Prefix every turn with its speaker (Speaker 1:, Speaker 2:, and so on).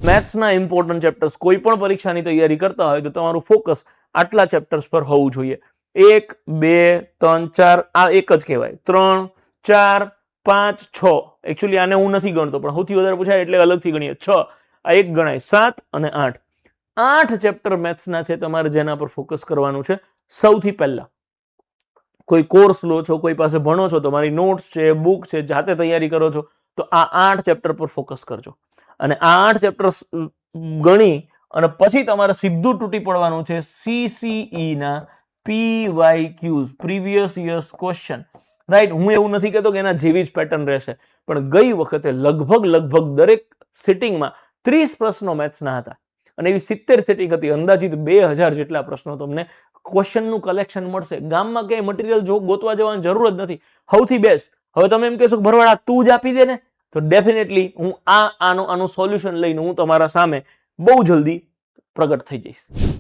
Speaker 1: મેથ્સના important chapters કોઈ પણ પરીક્ષાની તૈયારી કરતા હોય તો તમારું ફોકસ આટલા ચેપ્ટર્સ પર હોવું જોઈએ. 1 2 3 4 આ એક જ કહેવાય. 3 4 5 6 એકચ્યુઅલી આને હું નથી ગણતો પણ સૌથી વધારે પૂછાય એટલે અલગથી ગણીએ. 6 આ એક ગણાય. 7 અને 8 8 ચેપ્ટર મેથ્સના છે તમારે જેના પર ફોકસ કરવાનું છે. સૌથી પહેલા કોઈ કોર્સ લો છો, કોઈ પાસે ભણો છો, તમારી નોટ્સ છે, બુક છે, જાતે તૈયારી કરો છો તો આ 8 ચેપ્ટર પર ફોકસ કરજો. અને આ 8 ચેપ્ટર્સ ગણી અને પછી તમારે સીધું તૂટી પડવાનું છે CCE ના PYQs, previous years question. Right, હું એવું નથી કહેતો કે એના જેવી જ પેટર્ન રહેશે, પણ ગઈ વખતે લગભગ દરેક સિટિંગમાં 30 પ્રશ્નો મેથ્સના હતા અને એવી 70 સિટિંગ હતી. અંદાજિત 2000 જેટલા પ્રશ્નો તમને ક્વેશ્ચનનું કલેક્શન મળશે. ગામમાં ક્યાંય મટીરિયલ ગોતવા જવાની જરૂર જ નથી. સૌથી બેસ્ટ. હવે તમે એમ કહેશો કે ભરવાડા તું જ આપી દે ને, તો ડેફિનેટલી હું આનું સોલ્યુશન લઈને હું તમારા સામે બહુ જલ્દી પ્રગટ થઈ જઈશ.